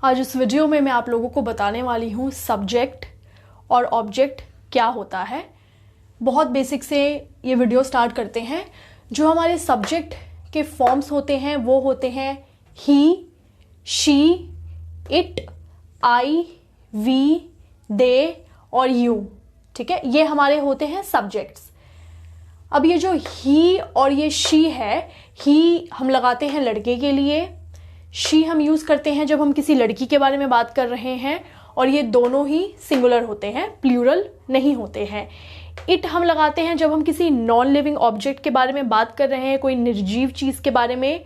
आज इस वीडियो में मैं आप लोगों को बताने वाली हूँ सब्जेक्ट और ऑब्जेक्ट क्या होता है। बहुत बेसिक से ये वीडियो स्टार्ट करते हैं। जो हमारे सब्जेक्ट के फॉर्म्स होते हैं वो होते हैं ही, शी, इट, आई, वी, दे और यू। ठीक है, ये हमारे होते हैं सब्जेक्ट्स। अब ये जो ही और ये शी है, ही हम लगाते हैं लड़के के लिए, शी हम यूज करते हैं जब हम किसी लड़की के बारे में बात कर रहे हैं, और ये दोनों ही सिंगुलर होते हैं, प्लूरल नहीं होते हैं। इट हम लगाते हैं जब हम किसी नॉन लिविंग ऑब्जेक्ट के बारे में बात कर रहे हैं, कोई निर्जीव चीज के बारे में,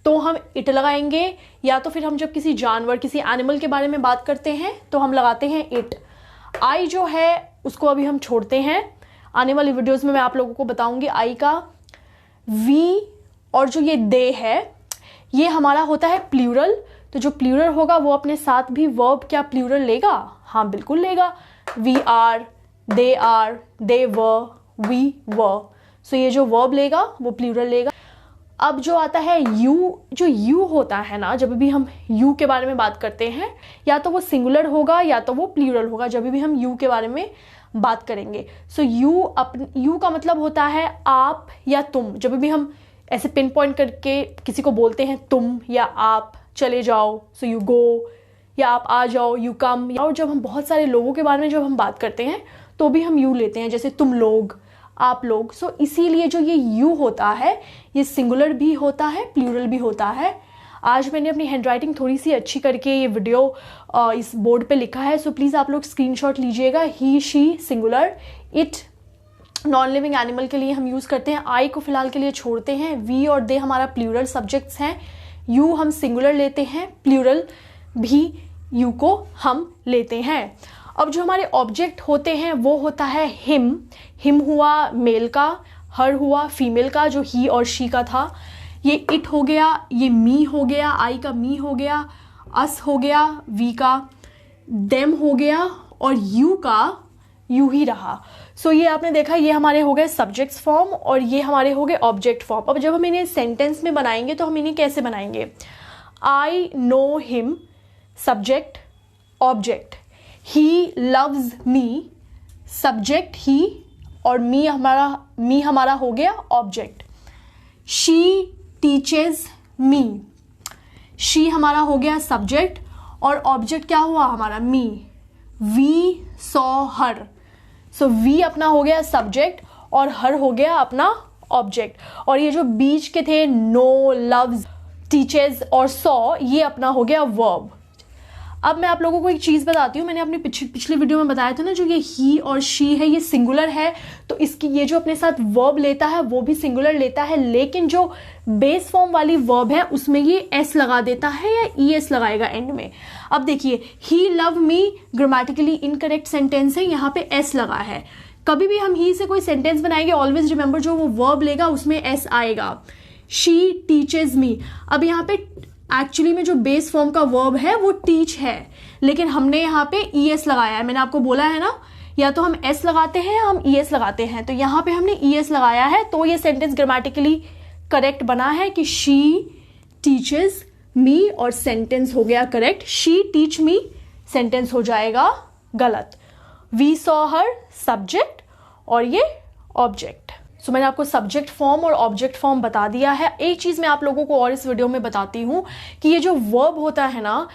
तो हम इट लगाएंगे। या तो फिर हम जब किसी जानवर, किसी एनिमल के बारे में बात करते हैं तो हम लगाते हैं इट। आई जो है उसको अभी हम छोड़ते हैं, आने वाली वीडियोस में मैं आप लोगों को बताऊंगी आई का। वी और जो ये दे है ये हमारा होता है प्लूरल, तो जो प्लूरल होगा वो अपने साथ भी वर्ब क्या प्लूरल लेगा? हाँ बिल्कुल लेगा। We are, they were, we were. So ये जो वर्ब लेगा वो प्लूरल लेगा। अब जो आता है यू, जो यू होता है ना, जब भी हम यू के बारे में बात करते हैं या तो वो सिंगुलर होगा या तो वो प्लूरल होगा, जब भी हम यू के बारे में बात करेंगे। सो यू का मतलब होता है आप या तुम। जब भी हम ऐसे पिन पॉइंट करके किसी को बोलते हैं तुम या आप, चले जाओ, सो यू गो, या आप आ जाओ, यू कम। और जब हम बहुत सारे लोगों के बारे में जब हम बात करते हैं तो भी हम यू लेते हैं, जैसे तुम लोग, आप लोग। सो इसीलिए जो ये यू होता है ये सिंगुलर भी होता है, प्लूरल भी होता है। आज मैंने अपनी हैंडराइटिंग थोड़ी सी अच्छी करके ये वीडियो इस बोर्ड पे लिखा है, सो प्लीज़ आप लोग स्क्रीनशॉट लीजिएगा। He, she singular, it non living animal के लिए हम यूज़ करते हैं, आई को फिलहाल के लिए छोड़ते हैं, वी और दे हमारा प्लूरल सब्जेक्ट्स हैं, यू हम सिंगुलर लेते हैं, प्लूरल भी यू को हम लेते हैं। अब जो हमारे ऑब्जेक्ट होते हैं वो होता है हिम। हिम हुआ मेल का, हर हुआ फीमेल का, जो ही और शी का था। ये इट हो गया, ये मी हो गया, आई का मी हो गया, अस हो गया वी का, देम हो गया, और यू का यू ही रहा। सो ये आपने देखा, ये हमारे हो गए सब्जेक्ट्स फॉर्म और ये हमारे हो गए ऑब्जेक्ट फॉर्म। अब जब हम इन्हें सेंटेंस में बनाएंगे तो हम इन्हें कैसे बनाएंगे? I know him, subject object, he loves me, subject he, और मी हमारा हो गया object. She teaches me, she हमारा हो गया सब्जेक्ट और ऑब्जेक्ट क्या हुआ हमारा? Me. We saw her, so we अपना हो गया सब्जेक्ट और हर हो गया अपना ऑब्जेक्ट। और ये जो बीच के थे नो, लव्स, टीचेज और सॉ, ये अपना हो गया वर्ब। अब मैं आप लोगों को एक चीज़ बताती हूँ, मैंने अपनी पिछली वीडियो में बताया था ना, जो ये ही और शी है ये सिंगुलर है, तो इसकी ये जो अपने साथ वर्ब लेता है वो भी सिंगुलर लेता है, लेकिन जो बेस फॉर्म वाली वर्ब है उसमें ये एस लगा देता है या ई एस लगाएगा एंड में। अब देखिए, he love me grammatically incorrect sentence है, यहाँ पे एस लगा है। कभी भी हम ही से कोई सेंटेंस बनाएंगे ऑलवेज रिमेंबर जो वो वर्ब लेगा उसमें एस आएगा। शी टीचेज मी, अब यहाँ पे एक्चुअली में जो बेस फॉर्म का वर्ब है वो टीच है, लेकिन हमने यहाँ पे ई एस लगाया है। मैंने आपको बोला है ना, या तो हम एस लगाते हैं या हम ई एस लगाते हैं, तो यहाँ पे हमने ई एस लगाया है, तो ये सेंटेंस ग्रामेटिकली करेक्ट बना है कि शी टीचेज मी, और सेंटेंस हो गया correct. She teach me sentence हो जाएगा गलत। वी सॉ हर सब्जेक्ट और ये ऑब्जेक्ट। सो मैंने आपको सब्जेक्ट फॉर्म और ऑब्जेक्ट फॉर्म बता दिया है। एक चीज़ मैं आप लोगों को और इस वीडियो में बताती हूँ कि ये जो वर्ब होता है ना,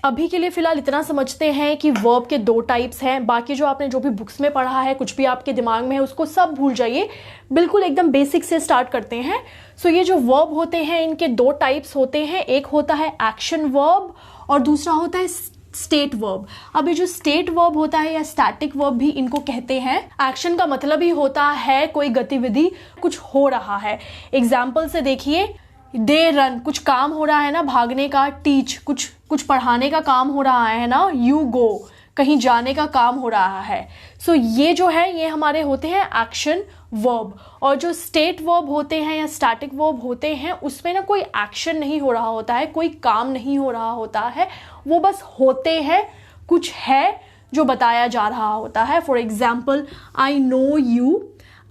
अभी के लिए फिलहाल इतना समझते हैं कि वर्ब के दो टाइप्स हैं। बाकी जो आपने जो भी बुक्स में पढ़ा है, कुछ भी आपके दिमाग में है, उसको सब भूल जाइए, बिल्कुल एकदम बेसिक से स्टार्ट करते हैं। सो ये जो वर्ब होते हैं इनके दो टाइप्स होते हैं, एक होता है एक्शन वर्ब और दूसरा होता है स्टेट वर्ब। अब ये जो स्टेट वर्ब होता है या स्टैटिक वर्ब भी इनको कहते हैं। एक्शन का मतलब ही होता है कोई गतिविधि, कुछ हो रहा है। एग्जाम्पल से देखिए, दे रन, कुछ काम हो रहा है ना भागने का, टीच कुछ पढ़ाने का काम हो रहा है ना, यू गो कहीं जाने का काम हो रहा है। सो ये जो है ये हमारे होते हैं एक्शन वर्ब। और जो स्टेट वर्ब होते हैं या स्टैटिक वर्ब होते हैं उसमें ना कोई एक्शन नहीं हो रहा होता है, कोई काम नहीं हो रहा होता है, वो बस होते हैं, कुछ है जो बताया जा रहा होता है। For example, I know you,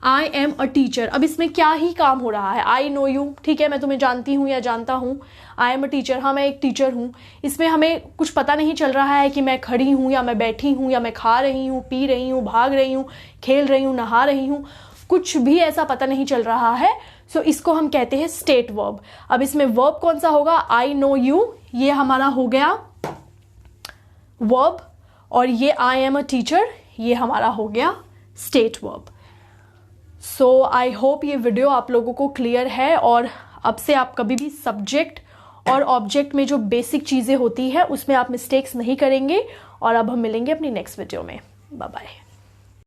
I am a teacher. अब इसमें क्या ही काम हो रहा है, आई नो यू, ठीक है, मैं तुम्हें जानती हूँ या जानता हूँ। आई एम अ टीचर, हाँ मैं एक टीचर हूँ। इसमें हमें कुछ पता नहीं चल रहा है कि मैं खड़ी हूँ या मैं बैठी हूँ या मैं खा रही हूँ, पी रही हूँ, भाग रही हूँ, खेल रही हूँ, नहा रही हूँ, कुछ भी ऐसा पता नहीं चल रहा है। सो इसको हम कहते हैं स्टेट वर्ब। अब इसमें वर्ब कौन सा होगा, आई नो यू, ये हमारा हो गया वर्ब, और ये आई एम अ टीचर, ये हमारा हो गया state verb. So I hope ये वीडियो आप लोगों को क्लियर है, और अब से आप कभी भी सब्जेक्ट और ऑब्जेक्ट में जो बेसिक चीज़ें होती है उसमें आप मिस्टेक्स नहीं करेंगे। और अब हम मिलेंगे अपनी नेक्स्ट वीडियो में। Bye bye.